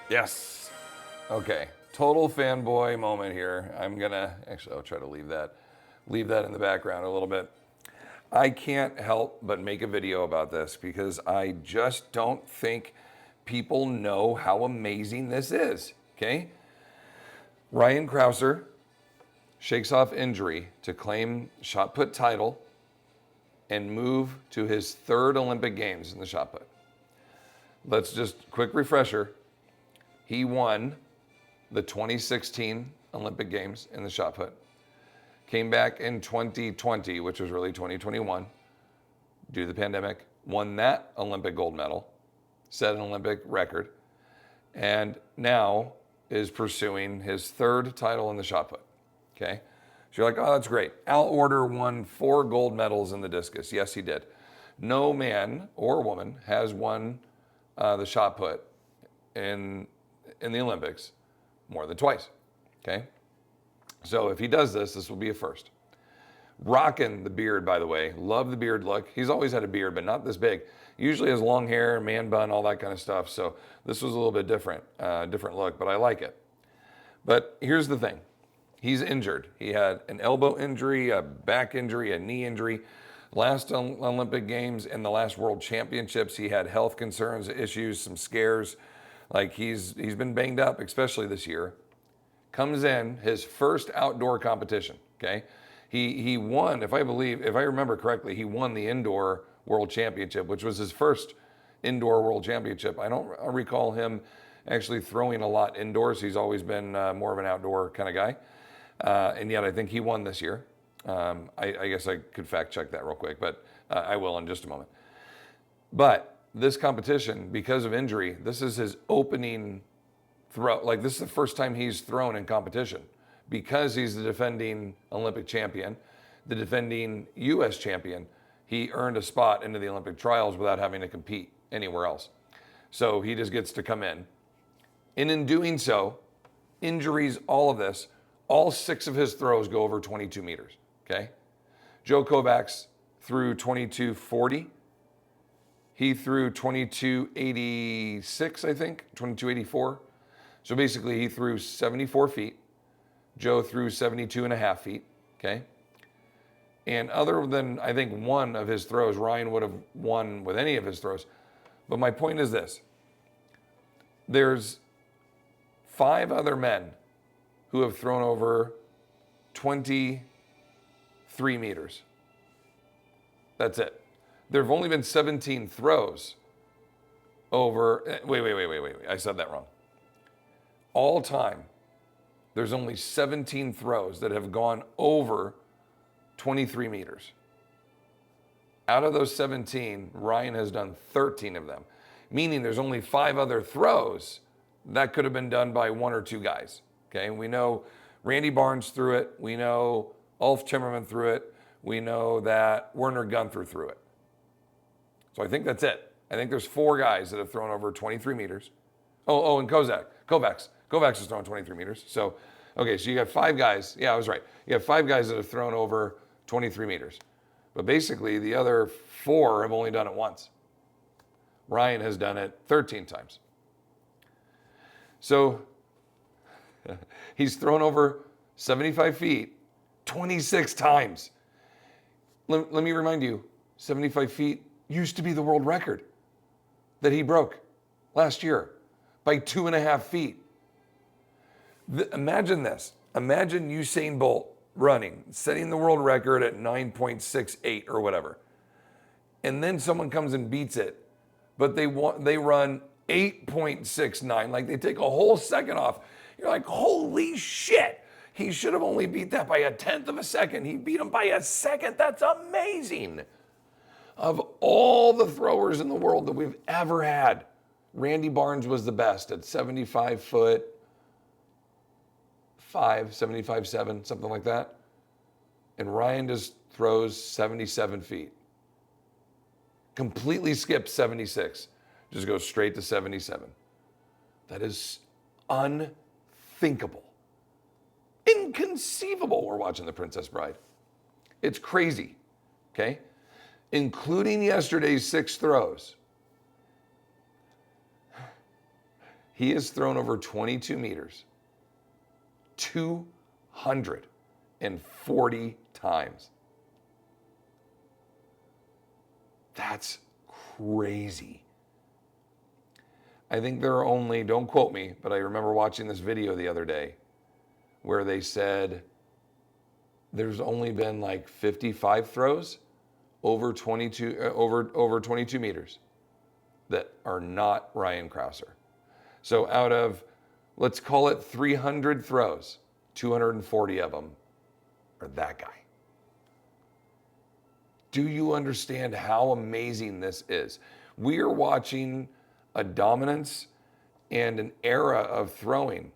Yes. Okay. Total fanboy moment here. I'll try to leave that in the background a little bit. I can't help but make a video about this because I just don't think people know how amazing this is. Okay? Ryan Crouser shakes off injury to claim shot put title and move to his third Olympic Games in the shot put. Let's just quick refresher. He won the 2016 Olympic Games in the shot put. Came back in 2020, which was really 2021, due to the pandemic, won that Olympic gold medal, set an Olympic record, and now is pursuing his third title in the shot put. Okay? So you're like, oh, that's great. Al Order won 4 gold medals in the discus. Yes, he did. No man or woman has won the shot put in the Olympics more than twice. Okay? So if he does this, this will be a first. Rocking the beard, by the way. Love the beard look. He's always had a beard, but not this big. Usually has long hair, man bun, all that kind of stuff. So this was a little bit different look, but I like it. But here's the thing. He's injured. He had an elbow injury, a back injury, a knee injury. Last Olympic Games and the last World Championships, he had health concerns, issues, some scares. Like he's been banged up, especially this year. Comes in his first outdoor competition. Okay, he won. If I remember correctly, he won the indoor World Championship, which was his first indoor World Championship. I don't recall him actually throwing a lot indoors. He's always been more of an outdoor kind of guy. And yet I think he won this year. I guess I could fact check that real quick, but I will in just a moment. But this competition, because of injury, this is his opening throw. Like this is the first time he's thrown in competition because he's the defending Olympic champion, the defending U.S. champion. He earned a spot into the Olympic trials without having to compete anywhere else. So he just gets to come in. And in doing so, injuries, all of this, all 6 of his throws go over 22 meters, okay? Joe Kovacs threw 22.40. He threw 22.86, I think, 22.84. So basically he threw 74 feet. Joe threw 72 and a half feet, okay? And other than, I think, one of his throws, Ryan would have won with any of his throws. But my point is this. There's 5 other men who have thrown over 23 meters. That's it. There have only been 17 throws over, wait. I said that wrong. All time, there's only 17 throws that have gone over 23 meters. Out of those 17, Ryan has done 13 of them, meaning there's only 5 other throws that could have been done by 1 or 2 guys. Okay, we know Randy Barnes threw it. We know Ulf Timmerman threw it. We know that Werner Gunther threw it. So I think that's it. I think there's 4 guys that have thrown over 23 meters. And Kovacs has thrown 23 meters. So, okay, so you got 5 guys. Yeah, I was right. You have 5 guys that have thrown over 23 meters. But basically, the other 4 have only done it once. Ryan has done it 13 times. So he's thrown over 75 feet 26 times. Let me remind you, 75 feet used to be the world record that he broke last year by 2.5 feet. Imagine this. Imagine Usain Bolt running, setting the world record at 9.68 or whatever. And then someone comes and beats it, but they run 8.69, like they take a whole second off. You're like, holy shit. He should have only beat that by 1/10 of a second. He beat him by a second. That's amazing. Of all the throwers in the world that we've ever had, Randy Barnes was the best at 75 foot 5, 75.7, something like that. And Ryan just throws 77 feet. Completely skips 76. Just goes straight to 77. That is unthinkable. Inconceivable. We're watching The Princess Bride. It's crazy, okay? Including yesterday's 6 throws. He has thrown over 22 meters 240 times. That's crazy. I think there are only, don't quote me, but I remember watching this video the other day where they said there's only been like 55 throws over 22 meters that are not Ryan Crouser. So out of, let's call it 300 throws, 240 of them are that guy. Do you understand how amazing this is? We are watching a dominance and an era of throwing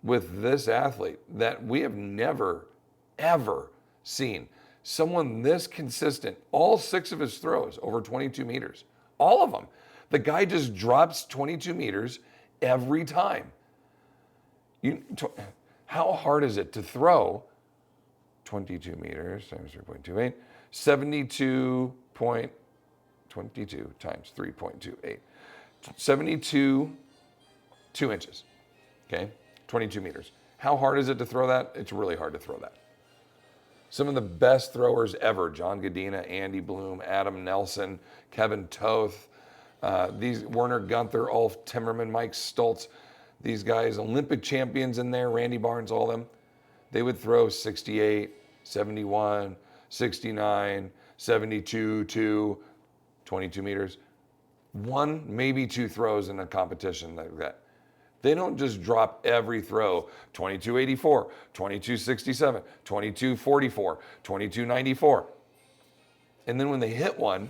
with this athlete that we have never, ever seen. Someone this consistent, all 6 of his throws over 22 meters, all of them. The guy just drops 22 meters every time. How hard is it to throw 22 meters times 3.28, 72.22 times 3.28, 72, 2 inches, okay? 22 meters. How hard is it to throw that? It's really hard to throw that. Some of the best throwers ever, John Godina, Andy Bloom, Adam Nelson, Kevin Toth, these Werner Gunther, Ulf Timmerman, Mike Stoltz, these guys, Olympic champions in there, Randy Barnes, all of them, they would throw 68, 71, 69, 72 to 22 meters. 1, maybe 2 throws in a competition like that. They don't just drop every throw, 2284, 2267, 2244, 2294. And then when they hit one,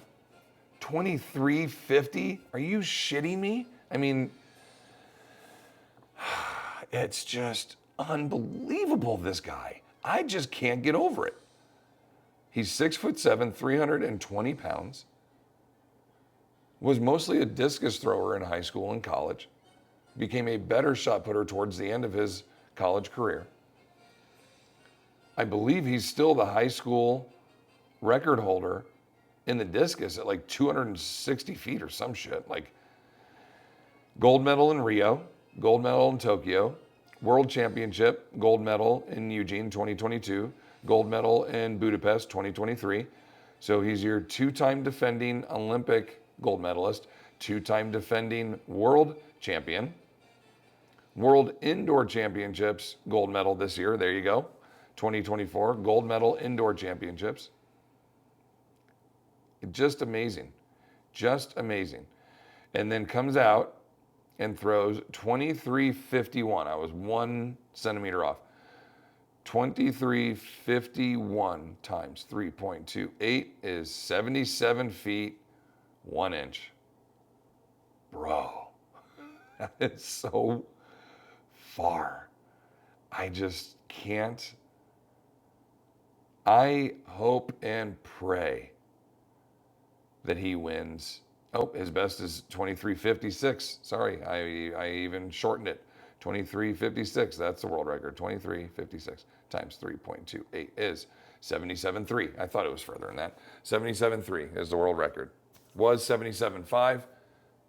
2350? Are you shitting me? I mean, it's just unbelievable, this guy. I just can't get over it. He's 6'7", 320 pounds. Was mostly a discus thrower in high school and college. Became a better shot putter towards the end of his college career. I believe he's still the high school record holder in the discus at like 260 feet or some shit. Like, gold medal in Rio, gold medal in Tokyo, world championship, gold medal in Eugene 2022, gold medal in Budapest 2023. So he's your 2-time defending Olympic gold medalist, 2-time defending world champion, world indoor championships gold medal this year. There you go. 2024 gold medal indoor championships. Just amazing. Just amazing. And then comes out and throws 2351. I was 1 centimeter off. 2351 times 3.28 is 77 feet, 1 inch. Bro, that is so far. I just can't. I hope and pray that he wins. Oh, his best is 2356. Sorry, I even shortened it. 2356, that's the world record. 2356 times 3.28 is 77.3. I thought it was further than that. 77.3 is the world record. Was 77.5,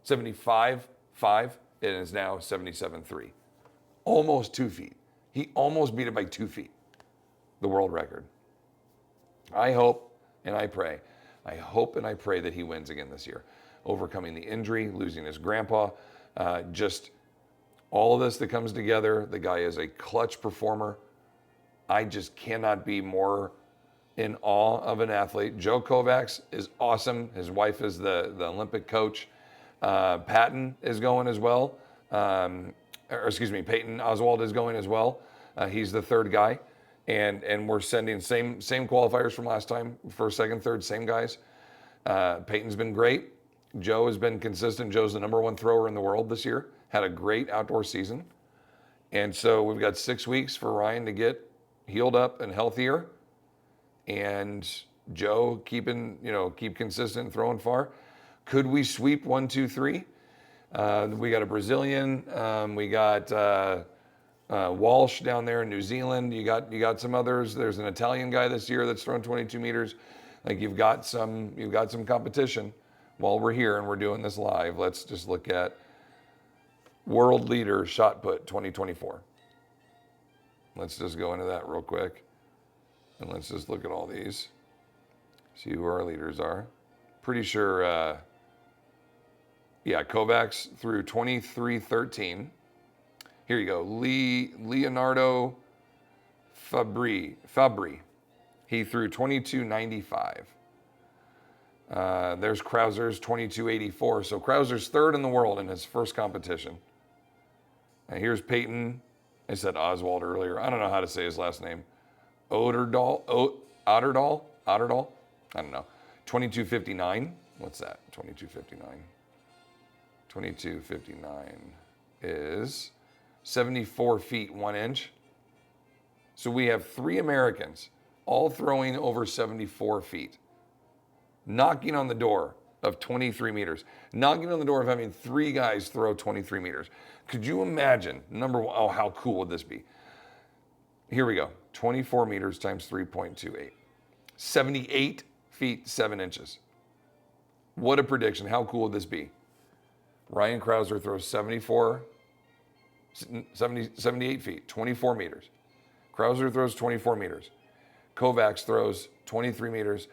75.5. It is now 77.3. Almost 2 feet. He almost beat it by 2 feet, the world record. I hope and I pray. I hope and I pray that he wins again this year. Overcoming the injury, losing his grandpa, just all of this that comes together. The guy is a clutch performer. I just cannot be more in awe of an athlete. Joe Kovacs is awesome. His wife is the Olympic coach. Patton is going as well. Peyton Oswald is going as well. He's the 3rd guy. And we're sending same qualifiers from last time, 1st, 2nd, 3rd, same guys. Peyton's been great. Joe has been consistent. Joe's the #1 thrower in the world this year. Had a great outdoor season. And so we've got 6 weeks for Ryan to get healed up and healthier. And Joe keep consistent and throwing far. Could we sweep 1, 2, 3? We got a Brazilian. We got Walsh down there in New Zealand. You got some others. There's an Italian guy this year that's thrown 22 meters. Like you've got some competition. While we're here and we're doing this live, let's just look at World leader shot put 2024. Let's just go into that real quick. And let's just look at all these. See who our leaders are. Pretty sure, yeah, Kovacs threw 23:13. Here you go. Leonardo Fabri. He threw 22:95. There's Crouser's 22:84. So Crouser's third in the world in his first competition. And here's Peyton. I said Oswald earlier. I don't know how to say his last name. Otterdahl. I don't know. 22:59. What's that? 22:59. 22:59 is 74 feet 1 inch. So we have 3 Americans all throwing over 74 feet, knocking on the door of 23 meters, knocking on the door of having 3 guys throw 23 meters. Could you imagine? Number one, oh, how cool would this be? Here we go. 24 meters times 3.28. 78 feet 7 inches. What a prediction. How cool would this be? Ryan Crouser throws 78 feet, 24 meters. Crouser throws 24 meters. Kovacs throws 23 meters.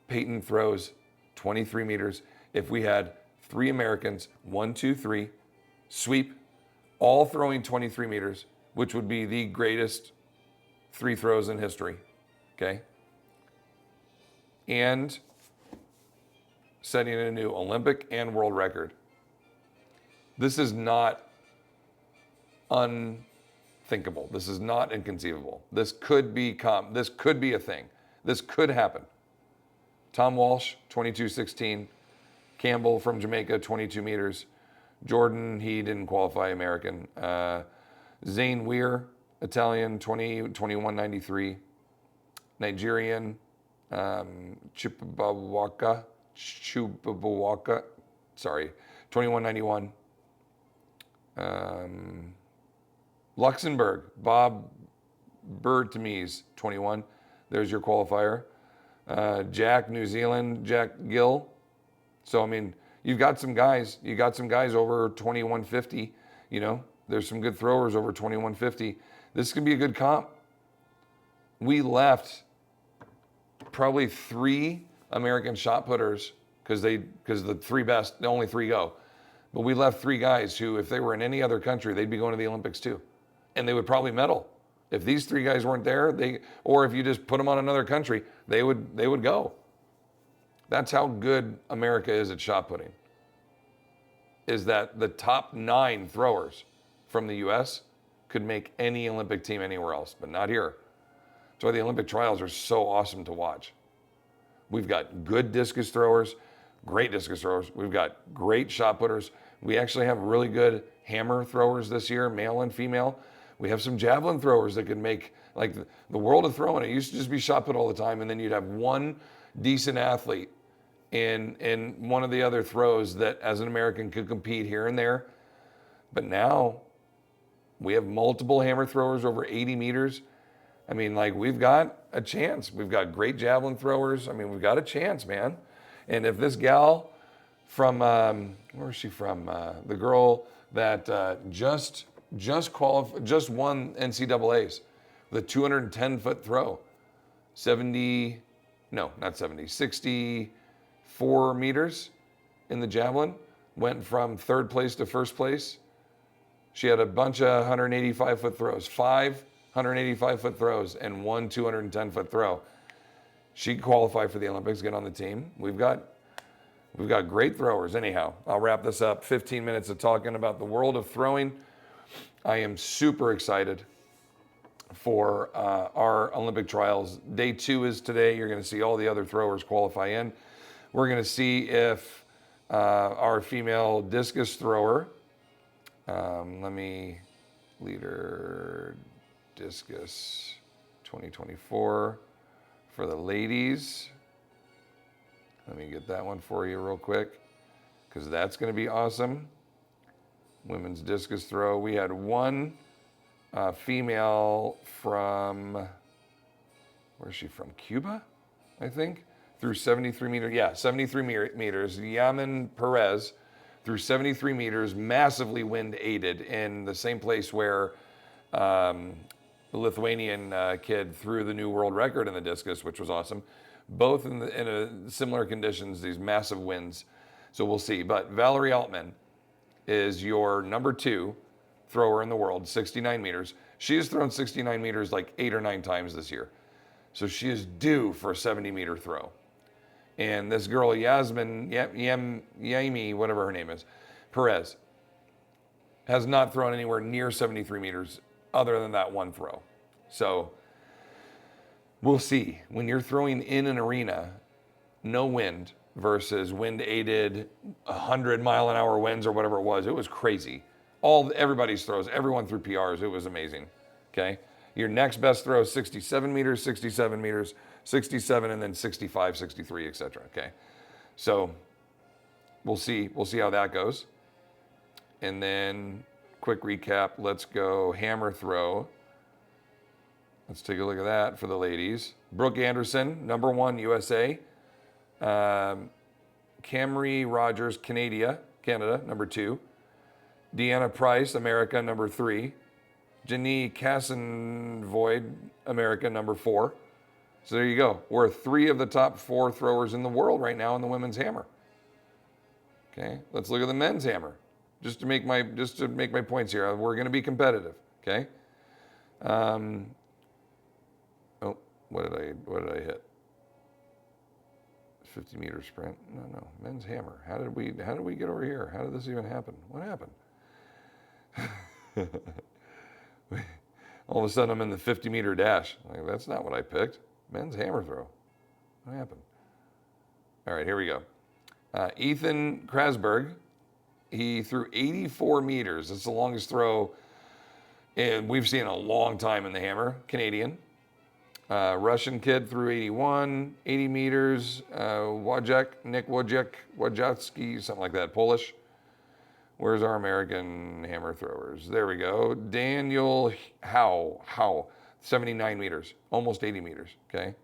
Peyton throws 23 meters. If we had 3 Americans, 1, 2, 3, sweep, all throwing 23 meters, which would be the greatest 3 throws in history, okay? And setting a new Olympic and world record. This is not unthinkable. This is not inconceivable. This could be a thing. This could happen. Tom Walsh, 22:16. Campbell from Jamaica, 22 meters. Jordan, he didn't qualify, American. Zane Weir, Italian, 21:93. Nigerian, Chupawaka, 21:91. Luxembourg, Bob Bertemes, 21. There's your qualifier. Jack, New Zealand, Jack Gill. So, I mean, you got some guys over 21:50. You know, there's some good throwers over 21:50. This could be a good comp. We left probably 3 American shot putters because the 3 best, the only 3 go. But we left 3 guys who, if they were in any other country, they'd be going to the Olympics too. And they would probably medal. If these 3 guys weren't there, or if you just put them on another country, they would go. That's how good America is at shot putting. Is that the top 9 throwers from the US could make any Olympic team anywhere else, but not here. That's why the Olympic trials are so awesome to watch. We've got good discus throwers, great discus throwers. We've got great shot putters. We actually have really good hammer throwers this year, male and female. We have some javelin throwers that can make, like the world of throwing, it used to just be shot put all the time, and then you'd have one decent athlete in one of the other throws that as an American could compete here and there. But now we have multiple hammer throwers over 80 meters. I mean, like, we've got a chance. We've got great javelin throwers. I mean, we've got a chance, man. And if this gal from, where is she from? The girl that just won NCAAs, the 210-foot throw, 64 meters in the javelin, went from 3rd place to 1st place. She had a bunch of 185-foot throws, 5 185-foot throws, and 1 210-foot throw. She qualified for the Olympics, get on the team. We've got great throwers. Anyhow, I'll wrap this up. 15 minutes of talking about the world of throwing. I am super excited for our Olympic trials. Day 2 is today. You're going to see all the other throwers qualify in. We're going to see if our female discus thrower, leader discus 2024 for the ladies. Let me get that one for you real quick, because that's going to be awesome. Women's discus throw. We had one female from, where's she from? Cuba, I think, through 73 meters. Yeah, 73 meters. Yaman Perez through 73 meters, massively wind aided in the same place where the Lithuanian kid threw the new world record in the discus, which was awesome. Both in a similar conditions, these massive winds. So we'll see. But Valerie Altman is your number 2 thrower in the world, 69 meters. She has thrown 69 meters like 8 or 9 times this year. So she is due for a 70-meter throw. And this girl, Yasmin, Yaimi, whatever her name is, Perez, has not thrown anywhere near 73 meters other than that one throw. So we'll see. When you're throwing in an arena, no wind versus wind-aided 100-mile-an-hour winds or whatever it was crazy. Everybody's throws, everyone threw PRs. It was amazing. Okay? Your next best throw is 67 meters, 67 meters, 67, and then 65, 63, etc. Okay? So we'll see. We'll see how that goes. And then, quick recap. Let's go hammer throw. Let's take a look at that for the ladies. Brooke Anderson, number 1, USA. Camry Rogers, Canada, number 2. Deanna Price, America, number 3. Janie Cassenvoid, America, number 4. So there you go. We're 3 of the top 4 throwers in the world right now in the women's hammer. Okay, let's look at the men's hammer. Just to make my points here. We're going to be competitive. Okay. Oh, what did I hit? 50-meter sprint. No, men's hammer. How did we get over here? How did this even happen? What happened? All of a sudden, I'm in the 50-meter dash. Like, that's not what I picked. Men's hammer throw. What happened? All right, here we go. Ethan Krasberg, he threw 84 meters. That's the longest throw we've seen in a long time in the hammer. Canadian. Russian kid threw 81, 80 meters. Nick Wojcicki, something like that. Polish. Where's our American hammer throwers? There we go. Daniel Howe, 79 meters, almost 80 meters, okay?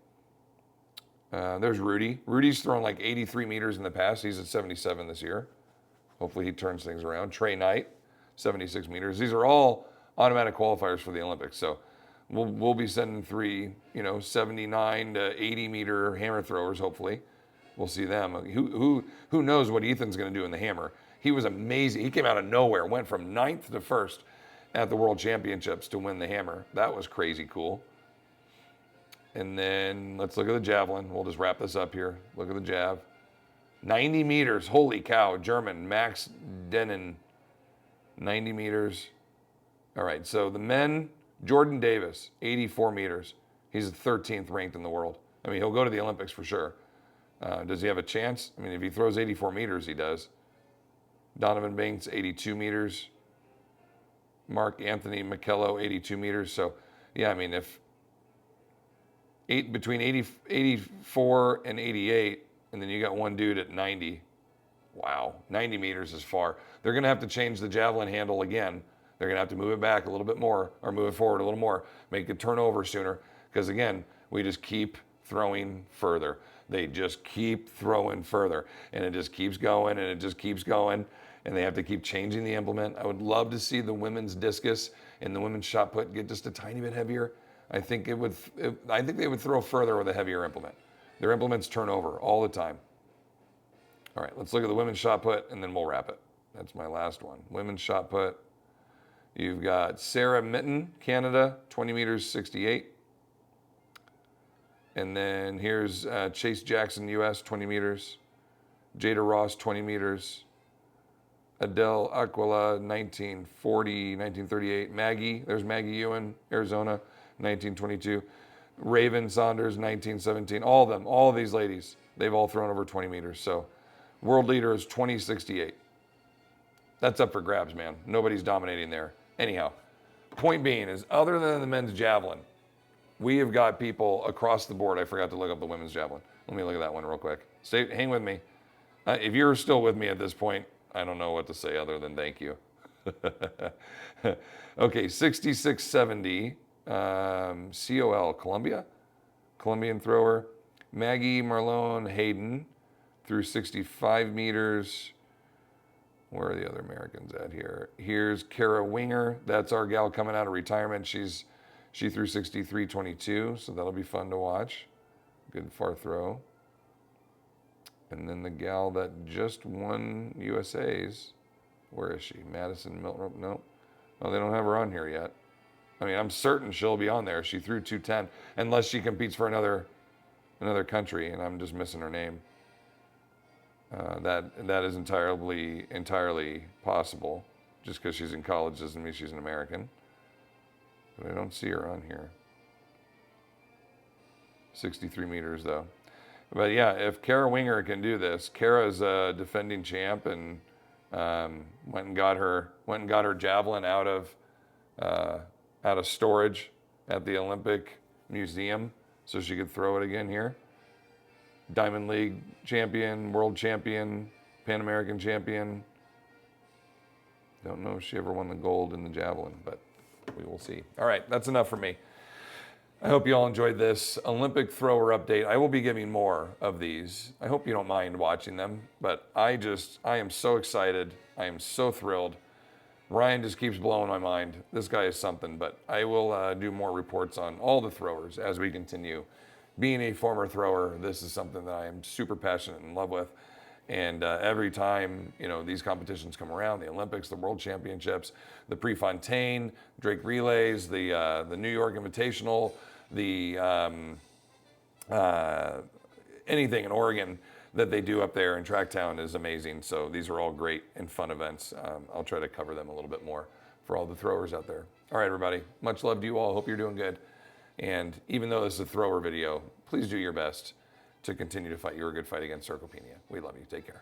There's Rudy. Rudy's thrown like 83 meters in the past. He's at 77 this year. Hopefully he turns things around. Trey Knight, 76 meters. These are all automatic qualifiers for the Olympics. So we'll be sending 3, 79 to 80 meter hammer throwers, hopefully. We'll see them. Who knows what Ethan's going to do in the hammer? He was amazing. He came out of nowhere, went from 9th to 1st at the World Championships to win the hammer. That was crazy cool. And then let's look at the javelin. We'll just wrap this up here. Look at the jav. 90 meters. Holy cow. German, Max Dennen. 90 meters. All right, so the men, Jordan Davis, 84 meters. He's the 13th ranked in the world. I mean, he'll go to the Olympics for sure. Does he have a chance? I mean, if he throws 84 meters, he does. Donovan Banks, 82 meters. Mark Anthony McKello, 82 meters. So, yeah, I mean, if between 84 and 88, and then you got one dude at 90. Wow, 90 meters is far. They're going to have to change the javelin handle again. They're going to have to move it back a little bit more, or move it forward a little more, make it turn over sooner. Because, again, we just keep throwing further. They just keep throwing further. And it just keeps going, and it just keeps going. And they have to keep changing the implement. I would love to see the women's discus and the women's shot put get just a tiny bit heavier. I think they would throw further with a heavier implement. Their implements turn over all the time. All right, let's look at the women's shot put, and then we'll wrap it. That's my last one. Women's shot put. You've got Sarah Mitten, Canada, 20 meters, 68. And then here's Chase Jackson, US, 20 meters. Jada Ross, 20 meters. Adele Aquila, 1940, 1938. There's Maggie Ewan, Arizona, 1922. Raven Saunders, 1917. All of these ladies, they've all thrown over 20 meters. So world leader is 2068. That's up for grabs, man. Nobody's dominating there. Anyhow, point being is, other than the men's javelin, we have got people across the board. I forgot to look up the women's javelin. Let me look at that one real quick. Hang with me. If you're still with me at this point, I don't know what to say other than thank you. Okay, 6670, COL, Colombian thrower. Maggie Marlone Hayden threw 65 meters. Where are the other Americans at here? Here's Kara Winger. That's our gal coming out of retirement. She threw 63.22, so that'll be fun to watch. Good far throw. And then the gal that just won USA's, where is she? Madison Milton? No. Oh, they don't have her on here yet. I mean, I'm certain she'll be on there. She threw 210, unless she competes for another country, and I'm just missing her name. That is entirely possible. Just because she's in college doesn't mean she's an American. But I don't see her on here. 63 meters though. But yeah, if Kara Winger can do this, Kara's a defending champ and went and got her javelin out of storage at the Olympic Museum so she could throw it again here. Diamond League champion, world champion, Pan American champion. Don't know if she ever won the gold in the javelin, but we will see. All right, that's enough for me. I hope you all enjoyed this Olympic thrower update. I will be giving more of these. I hope you don't mind watching them, but I am so excited. I am so thrilled. Ryan just keeps blowing my mind. This guy is something, but I will do more reports on all the throwers as we continue. Being a former thrower, this is something that I am super passionate and in love with. And every time, these competitions come around, the Olympics, the World Championships, the Prefontaine, Drake Relays, the New York Invitational, the anything in Oregon that they do up there in Tracktown is amazing. So these are all great and fun events. I'll try to cover them a little bit more for all the throwers out there. All right, everybody. Much love to you all. Hope you're doing good. And even though this is a thrower video, please do your best to continue to fight your good fight against sarcopenia. We love you. Take care.